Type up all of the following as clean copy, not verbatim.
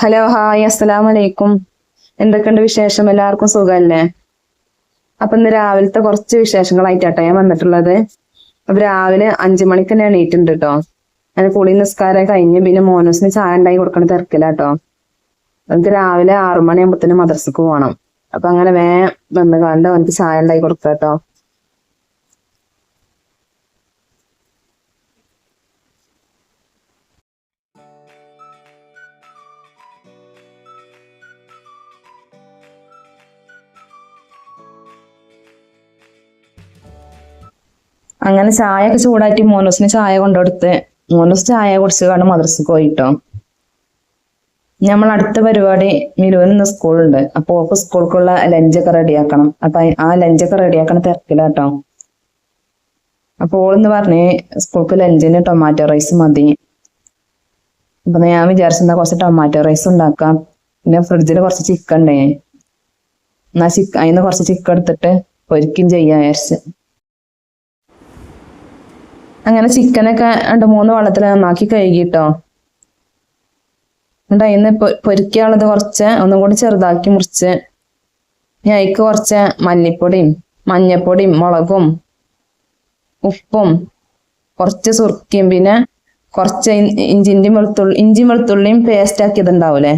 Hello hi അസ്സലാമു അലൈക്കും. എന്തൊക്കെയുണ്ട് വിശേഷം? എല്ലാവർക്കും സുഖമല്ലേ? അപ്പൊ ഇന്ന് രാവിലത്തെ കുറച്ച് വിശേഷങ്ങളായിട്ടാട്ടോ ഞാൻ വന്നിട്ടുള്ളത്. അപ്പൊ രാവിലെ 5 മണിക്ക് തന്നെ എണീറ്റുണ്ട് കേട്ടോ. ഞാൻ കുളി നിസ്കാരം കഴിഞ്ഞ് പിന്നെ മോനൂസിന് ചായ ഉണ്ടാക്കി കൊടുക്കണ തിരക്കിലാട്ടോ. എനിക്ക് രാവിലെ 6 മണിയാകുമ്പത്തിന് മദ്രസക്ക് പോകണം. അപ്പൊ അങ്ങനെ വന്ന് കണ്ട് അവനക്ക് ചായ ഉണ്ടാക്കി കൊടുക്കാം കേട്ടോ. അങ്ങനെ ചായ ഒക്കെ ചൂടാറ്റി മോനൂസിന് ചായ കൊണ്ടുകൊടുത്ത് മോനൂസ് ചായ കുടിച്ച് കണ്ട് മദ്രസക്ക് പോയിട്ടോ. നമ്മൾ അടുത്ത പരിപാടി മിലുവിന് ഇന്ന് സ്കൂളുണ്ട്. അപ്പൊ ഓക്ക് സ്കൂൾക്കുള്ള ലഞ്ചൊക്കെ റെഡിയാക്കണം. അപ്പൊ ആ ലഞ്ചൊക്കെ റെഡിയാക്കണ തിരക്കിലാട്ടോ. അപ്പൊ ഓളിന്ന് പറഞ്ഞ് സ്കൂൾക്ക് ലഞ്ചിന് ടൊമാറ്റോ റൈസ് മതി. അപ്പൊ ഞാൻ വിചാരിച്ചെന്താ കുറച്ച് ടൊമാറ്റോ റൈസ് ഉണ്ടാക്കാം. പിന്നെ ഫ്രിഡ്ജിൽ കുറച്ച് ചിക്കൻ ഉണ്ടേ, എന്നാ അതിന്ന് കുറച്ച് ചിക്കൻ എടുത്തിട്ട് പൊരിക്കും ചെയ്യാൻ വിചാരിച്ച്. അങ്ങനെ ചിക്കനൊക്കെ 2-3 വെള്ളത്തിൽ നന്നാക്കി കഴുകിട്ടോ. എന്നിട്ട് അതിന്ന് പൊരിക്കാനുള്ളത് കുറച്ച് ഒന്നും കൂടി ചെറുതാക്കി മുറിച്ച് ഞാൻ അതിക്ക് കുറച്ച് മല്ലിപ്പൊടിയും മഞ്ഞപ്പൊടിയും മുളകും ഉപ്പും കുറച്ച് സുർക്കയും പിന്നെ കുറച്ച് ഇഞ്ചിയും വെളുത്തുള്ളിയും പേസ്റ്റ് ആക്കിയതുണ്ടാവൂലേ,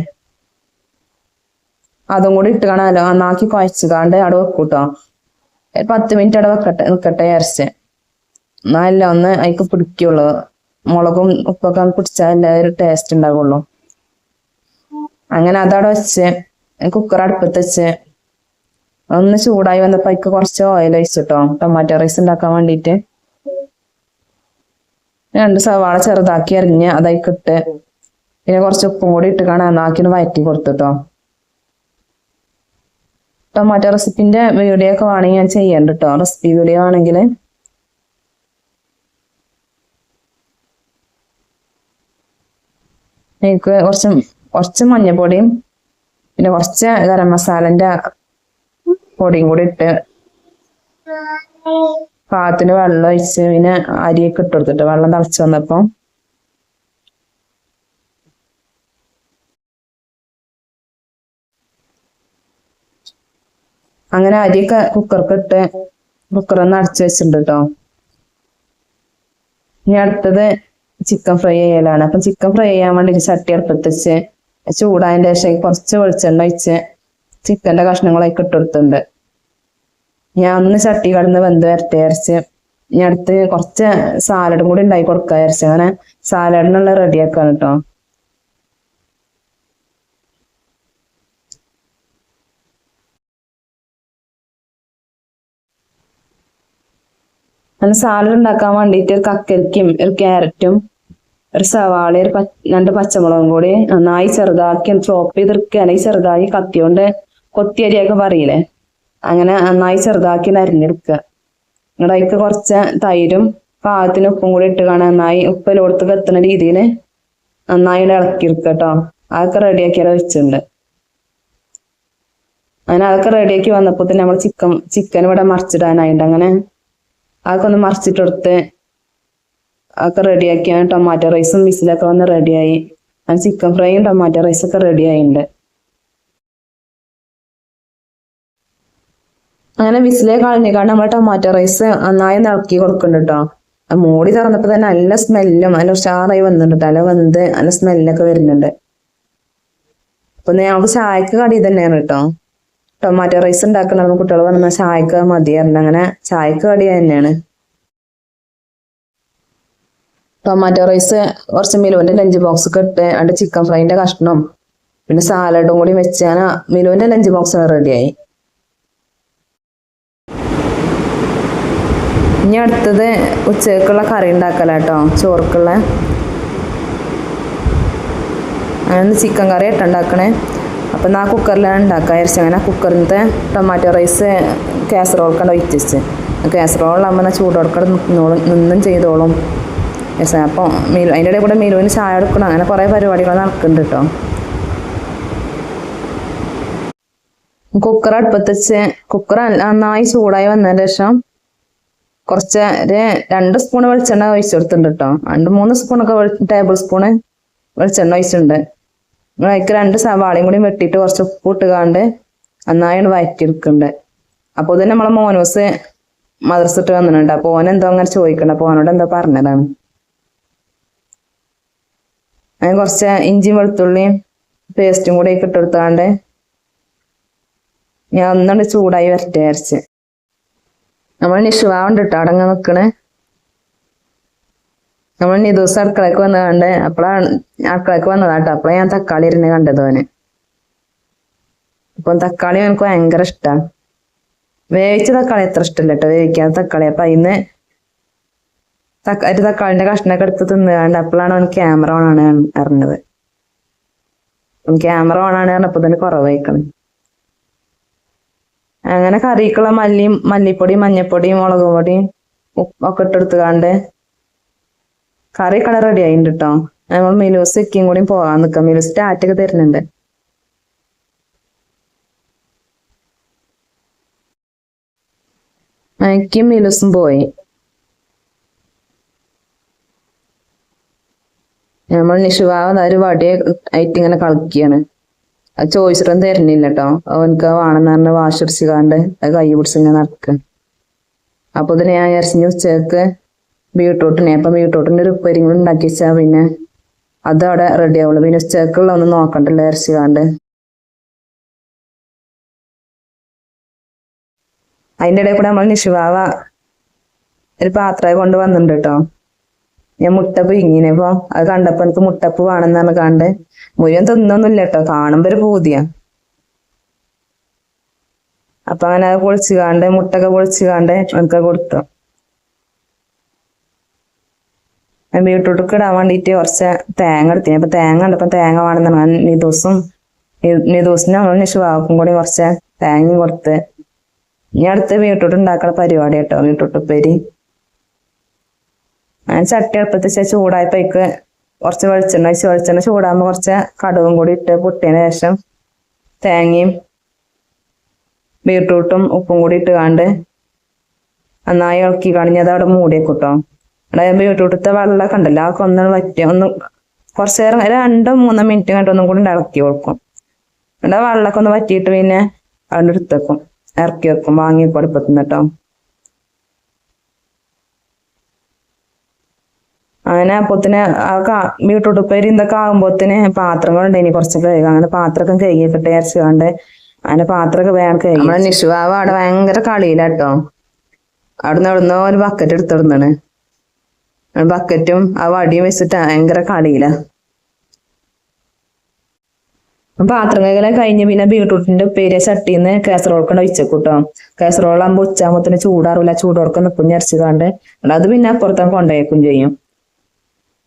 അതും കൂടി ഇട്ട് കാണാമല്ലോ. നന്നാക്കി കുഴച്ചുകാണ്ട് അവിടെ വെക്കൂട്ടോ. 10 മിനിറ്റ് അവിടെ നിൽക്കട്ടെ വിചാരിച്ച്. നല്ല ഒന്ന് അതിക്ക് പിടിക്കുള്ളൂ. മുളകും ഉപ്പൊക്കെ പിടിച്ചാൽ ഒരു ടേസ്റ്റ് ഉണ്ടാവുള്ളൂ. അങ്ങനെ അതവിടെ വെച്ച് കുക്കർ അടുപ്പത്ത് വെച്ച് ഒന്ന് ചൂടായി വന്നപ്പോ അതിക്ക് കുറച്ച് ഓയിൽ ഒഴിച്ചിട്ടോ ടൊമാറ്റോ റൈസ് ഉണ്ടാക്കാൻ വേണ്ടിയിട്ട്. 2 സവാള ചെറുതാക്കി അരിഞ്ഞ് അതയിക്കിട്ട് പിന്നെ കുറച്ച് ഉപ്പും കൂടി ഇട്ട് കാണാൻ നന്നാക്കി വഴറ്റി കൊടുത്തിട്ടോ. ടൊമാറ്റോ റെസിപ്പിന്റെ വീഡിയോ ഒക്കെ വേണമെങ്കിൽ ഞാൻ ചെയ്യണ്ട കേട്ടോ. റെസിപ്പി വീഡിയോ ആണെങ്കിൽ എനിക്ക് കുറച്ച് മഞ്ഞപ്പൊടിയും പിന്നെ കുറച്ച് ഗരം മസാലന്റെ പൊടിയും കൂടി ഇട്ട് പാകത്തിന് വെള്ളം ഒഴിച്ച് പിന്നെ അരിയൊക്കെ ഇട്ട് കൊടുത്തിട്ട് വെള്ളം തിളച്ച് വന്നപ്പോ അങ്ങനെ അരിയൊക്കെ കുക്കർക്ക് ഇട്ട് കുക്കറൊന്ന് അടച്ചു വെച്ചിട്ടുണ്ട് കേട്ടോ. ഇനി അടുത്തത് ചിക്കൻ ഫ്രൈ ചെയ്യലാണ്. അപ്പം ചിക്കൻ ഫ്രൈ ചെയ്യാൻ വേണ്ടി ചട്ടി അടുപ്പത്ത് വെച്ച് ചൂടായതിന്റെ ശേഷം കുറച്ച് വെളിച്ചെണ്ണ ഒഴിച്ച് ചിക്കന്റെ കഷ്ണങ്ങളൊക്കെ ഇട്ടെടുത്തിട്ടുണ്ട്. ഞാൻ ഒന്ന് ചട്ടി കടന്ന് വെന്ത് വരട്ടെ വിചാരിച്ച് ഞാൻ അടുത്ത് കുറച്ച് സാലഡും കൂടി ഉണ്ടാക്കി കൊടുക്കാൻ വിചാരിച്ചു. അങ്ങനെ സാലഡിനുള്ള റെഡിയാക്കാണ് കേട്ടോ. അങ്ങനെ സാലഡ് ഉണ്ടാക്കാൻ വേണ്ടിയിട്ട് ഒരു കക്കരിക്കും ഒരു ക്യാരറ്റും ഒരു സവാള 2 പച്ചമുളകും കൂടി നന്നായി ചെറുതാക്കി ചോപ്പ് ചെയ്തെടുക്കുക, അല്ലെങ്കിൽ ചെറുതാക്കി കത്തിയോണ്ട് കൊത്തിയരിയൊക്കെ പറയില്ലേ, അങ്ങനെ നന്നായി ചെറുതാക്കി അരിഞ്ഞെടുക്കുക. എന്നിട്ട് അതിക്ക് കുറച്ച് തൈരും പാകത്തിന് ഉപ്പും കൂടി ഇട്ട് കാണാൻ നന്നായി ഉപ്പിലോടത്ത് എത്തുന്ന രീതിയിൽ നന്നായി ഇളക്കിയെടുക്കുക കേട്ടോ. അതൊക്കെ റെഡിയാക്കിയാൽ വെച്ചിട്ടുണ്ട്. അങ്ങനെ അതൊക്കെ റെഡിയാക്കി വന്നപ്പോൾ തന്നെ നമ്മൾ ചിക്കൻ ഇവിടെ മറിച്ചിടാനായിട്ട് അങ്ങനെ അതൊക്കെ ഒന്ന് മറിച്ചിട്ടെടുത്ത് അതൊക്കെ റെഡിയാക്കിയാണ് ടൊമാറ്റോ റൈസും വിസിലൊക്കെ വന്ന് റെഡിയായി. അങ്ങനെ ചിക്കൻ ഫ്രൈയും ടൊമാറ്റോ റൈസൊക്കെ റെഡി ആയിട്ടുണ്ട്. അങ്ങനെ വിസിലേ കളഞ്ഞിക്കാണ്ട് നമ്മൾ ടൊമാറ്റോ റൈസ് നന്നായി ഇളക്കി കൊടുക്കുന്നുണ്ട് കേട്ടോ. മൂടി തുറന്നപ്പോ തന്നെ നല്ല സ്മെല്ലും നല്ല ഉഷാറായി വന്നിട്ടുണ്ട്. തല വന്ന് നല്ല സ്മെല്ലൊക്കെ വരുന്നുണ്ട്. അപ്പൊ ഞങ്ങൾക്ക് ചായക്ക് കടി തന്നെയാണ് കേട്ടോ. ടൊമാറ്റോ റൈസ് ഉണ്ടാക്കുന്ന കുട്ടികൾ വന്നാൽ ചായക്ക് മതിയായിരുന്നു. അങ്ങനെ ചായക്ക് കടി തന്നെയാണ്. ടൊമാറ്റോ റൈസ് കുറച്ച് മിലുവിന്റെ ലഞ്ച് ബോക്സ് ഒക്കെ ഇട്ട് അതിന്റെ ചിക്കൻ ഫ്രൈന്റെ കഷ്ണം പിന്നെ സാലഡും കൂടി വെച്ച് ഞാൻ മിലുവിന്റെ ലഞ്ച് ബോക്സ് റെഡിയായി. ഇനി അടുത്തത് ഉച്ചക്കുള്ള കറി ഉണ്ടാക്കലാട്ടോ, ചോർക്കുള്ള. അങ്ങനെ ചിക്കൻ കറി ഉണ്ടാക്കണേ. അപ്പം ആ കുക്കറിലാണ് ഉണ്ടാക്കുക വിചാരിച്ചു. അങ്ങനെ കുക്കറിലത്തെ ടൊമാറ്റോ റൈസ് കാസറോൾക്കണ്ട് ഒഴിച്ച് കാസറോളാകുമ്പോൾ ചൂടോടെ നിന്നും ചെയ്തോളും. അപ്പോൾ അതിൻ്റെ ഇടയിൽ കൂടെ മിലുവിന് ചായ എടുക്കണം. അങ്ങനെ കുറേ പരിപാടികൾ നടക്കുന്നുണ്ട് കേട്ടോ. കുക്കർ അടുപ്പത്ത് വെച്ച് കുക്കർ നന്നായി ചൂടായി വന്നതിന് ശേഷം കുറച്ച് 2 സ്പൂൺ വെളിച്ചെണ്ണ ഒഴിച്ചു കൊടുത്തിട്ടുണ്ട് കേട്ടോ. 2-3 സ്പൂണൊക്കെ ടേബിൾ സ്പൂണ് വെളിച്ചെണ്ണ ഒഴിച്ചിട്ടുണ്ട്. അതിക്ക് 2 സവാളയും കൂടി വെട്ടിയിട്ട് കുറച്ച് ഉപ്പ് ഇട്ടുകാണ്ട് നന്നായി വഴറ്റിയെടുക്കുന്നുണ്ട്. അപ്പൊ തന്നെ നമ്മളെ മോനൂസ് മദ്രസ ഇട്ട് വന്നിട്ടുണ്ട്. അപ്പൊ ഓനെന്തോ അങ്ങനെ ചോദിക്കണ്ട, അപ്പൊ ഓനോട് എന്തോ പറഞ്ഞതാണ്. അങ്ങനെ കുറച്ച് ഇഞ്ചിയും വെളുത്തുള്ളിയും പേസ്റ്റും കൂടി ഇട്ടെടുത്താണ്ട് ഞാൻ ഒന്നുകൊണ്ട് ചൂടായി വരട്ടെ വിചാരിച്ച്. നമ്മൾ നിഷുവാവുണ്ട് കേട്ടോ അടങ്ങ് നിക്കണേ. നമ്മൾ ഈ ദിവസം അടുക്കളക്ക് വന്നതാണ്ട് അപ്പഴാണ് അടുക്കളക്ക് വന്നതാട്ടോ. അപ്പഴാ ഞാൻ തക്കാളി ഇരുന്ന് കണ്ടത് ഓന്. അപ്പം തക്കാളി എനിക്ക് ഭയങ്കര ഇഷ്ടമാണ്. വേവിച്ച തക്കാളി എത്ര ഇഷ്ടമല്ല കേട്ടോ, വേവിക്കാത്ത തക്കാളി. അപ്പൊ അതിന്ന് ഒരു തക്കാളിന്റെ കഷ്ണൊക്കെ എടുത്ത് തിന്നുകാണ്ട് അപ്പോഴാണ് അവൻ ക്യാമറ ഓൺ ആണ് അറിഞ്ഞത്. ക്യാമറ ഓൺ ആണ് പറഞ്ഞപ്പോ തന്നെ കുറവായിക്കണം. അങ്ങനെ കറിക്കുള്ള മല്ലിപ്പൊടിയും മഞ്ഞപ്പൊടിയും മുളക് പൊടിയും ഒക്കെ ഇട്ടെടുത്തുകാണ്ട് കറി കളർ റെഡി ആയിട്ടുണ്ട് കേട്ടോ. നമ്മൾ മിലൂസ് ഇക്കും കൂടി പോകാൻ നിൽക്കാം. മിലൂസ് ടാറ്റൊക്കെ തരുന്നുണ്ട്. ഇക്കും മിലൂസും പോയി. നമ്മൾ നിഷുവാവ് ഒരു വടി ആയിട്ട് ഇങ്ങനെ കളിക്കുകയാണ്. അത് ചോദിച്ചിട്ടൊന്നും തരുന്നില്ല കേട്ടോ. അവനക്ക് വേണമെന്ന് പറഞ്ഞ വാശി പിടിച്ചുകാണ്ട് അത് കൈ പിടിച്ച് ഇങ്ങനെ നടക്കുക. അപ്പൊ ഇതിന് ഞാൻ വിചാരിച്ചു ഉച്ചക്ക് ബീട്രൂട്ടിനെ, അപ്പൊ ബീട്രൂട്ടിന്റെ ഒരു ഉപ്പേരി കൂടി ഉണ്ടാക്കി വെച്ചാൽ പിന്നെ അത് അവിടെ റെഡി ആവുള്ളൂ. പിന്നെ ഉച്ചക്കുള്ള ഒന്നും നോക്കണ്ടല്ലോ വിചാരിച്ചുകാണ്ട് അതിന്റെ ഇടയിൽ കൂടെ നമ്മൾ നിഷുവാവ ഒരു പാത്രമായി കൊണ്ട് വന്നിട്ടുണ്ട് കേട്ടോ. ഞാൻ മുട്ടപ്പ് ഇങ്ങനെ ഇപ്പൊ അത് കണ്ടപ്പോ എനിക്ക് മുട്ടപ്പ് വേണമെന്ന് പറഞ്ഞ് കണ്ട് മുഴുവൻ തിന്നൊന്നുമില്ല കേട്ടോ, കാണുമ്പോ ഒരു പൂതിയാ. അപ്പൊ അങ്ങനെ അത് പൊളിച്ചുകാണ്ട് മുട്ടൊക്കെ പൊളിച്ചുകാണ്ട് എനിക്ക് കൊടുത്തു. ബീട്രൂട്ടൊക്കെ ഇടാൻ വേണ്ടിയിട്ട് കുറച്ച് തേങ്ങ എടുത്തിന്. അപ്പൊ തേങ്ങ കണ്ടപ്പോ തേങ്ങ വേണമെന്ന് നിദൂസിനും ഞങ്ങൾ നിഷുവാക്കും കൂടി കുറച്ച് തേങ്ങയും കൊടുത്ത് ഇനി അടുത്ത് ബീട്രൂട്ട് ഉണ്ടാക്കുന്ന പരിപാടി കേട്ടോ, ബീട്രൂട്ട് ഉപ്പേരി. ഞാൻ ചട്ടി അടുപ്പത്ത് വെച്ചാൽ ചൂടായപ്പോഴേക്ക് കുറച്ച് വെളിച്ചെണ്ണ ചൂടാകുമ്പോൾ കുറച്ച് കടുവും കൂടി ഇട്ട് പൊട്ടിയതിന് ശേഷം തേങ്ങയും ബീട്രൂട്ടും ഉപ്പും കൂടി ഇട്ടുകാണ്ട് നന്നായി ഇളക്കി കളഞ്ഞത് അവിടെ മൂടിയേക്കൂട്ടോ. അവിടെ ബീട്രൂട്ടത്തെ വെള്ളമൊക്കെ ഉണ്ടല്ലോ അതൊക്കെ ഒന്ന് കുറച്ച് നേരം 2-3 മിനിറ്റ് കണ്ട് ഒന്നും കൂടി ഇളക്കി കൊടുക്കും. അവിടെ വെള്ളമൊക്കെ ഒന്ന് വറ്റിയിട്ട് പിന്നെ അവിടെ എടുത്തേക്കും, ഇറക്കി വെക്കും, വാങ്ങി അടുപ്പത്തുനിന്ന് കേട്ടോ. അങ്ങനെ അപ്പത്തിന് ബീട്രൂട്ട് ഉപ്പേരി ഇതൊക്കെ ആകുമ്പോത്തിന് പാത്രങ്ങളുണ്ട് ഇനി കുറച്ച് കഴുകാം. അങ്ങനെ പാത്രമൊക്കെ കഴുകിയിട്ട് വിചാരിച്ചുകൊണ്ട് അങ്ങനെ പാത്രമൊക്കെ വേണം കഴുകി. നമ്മളെ നിഷുവാവ് അവിടെ ഭയങ്കര കളിയിലാട്ടോ. അവിടുന്ന് ഒരു ബക്കറ്റ് എടുത്തിടുന്നാണ്. ബക്കറ്റും ആ വടിയും വെച്ചിട്ട് ഭയങ്കര കളിയില. പാത്രം കഴുകല കഴിഞ്ഞ് പിന്നെ ബീട്രൂട്ടിന്റെ ഉപ്പേരിയ ചട്ടിന്ന് കാസറോൾക്കൊണ്ട് വെച്ചേക്കൂട്ടോ. കാസറോളാകുമ്പോ ഉച്ചാകുമ്പത്തിന് ചൂടാറില്ല, ചൂടോർക്കം നിൽക്കും ഞരച്ചുകാണ്ട് അത് പിന്നെ അപ്പുറത്തേക്ക് കൊണ്ടുപോയേക്കും ചെയ്യും.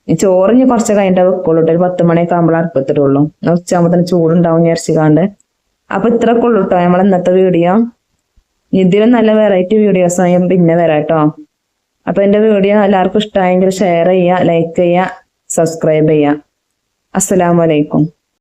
ഈ ചോറിഞ്ഞ് കുറച്ച് കഴിഞ്ഞിട്ട് വെക്കുള്ളൂ. ഒരു 10 മണിയൊക്കെ ആകുമ്പോൾ അടുപ്പത്തിട്ടുള്ളൂ. ഉച്ചാകുമ്പത്തിന് ചൂടുണ്ടാവും ഞരച്ചുകാണ്ട്. അപ്പൊ ഇത്രയൊക്കെ ഉള്ളൂ കേട്ടോ നമ്മൾ ഇന്നത്തെ വീഡിയോ. ഇതിലും നല്ല വെറൈറ്റി വീഡിയോസ് ആയും പിന്നെ വരാം കേട്ടോ. അപ്പൊ എന്റെ വീഡിയോ എല്ലാവർക്കും ഇഷ്ടമായെങ്കിൽ ഷെയർ ചെയ്യുക, ലൈക്ക് ചെയ്യുക, സബ്സ്ക്രൈബ് ചെയ്യുക. അസ്സലാമു അലൈക്കും.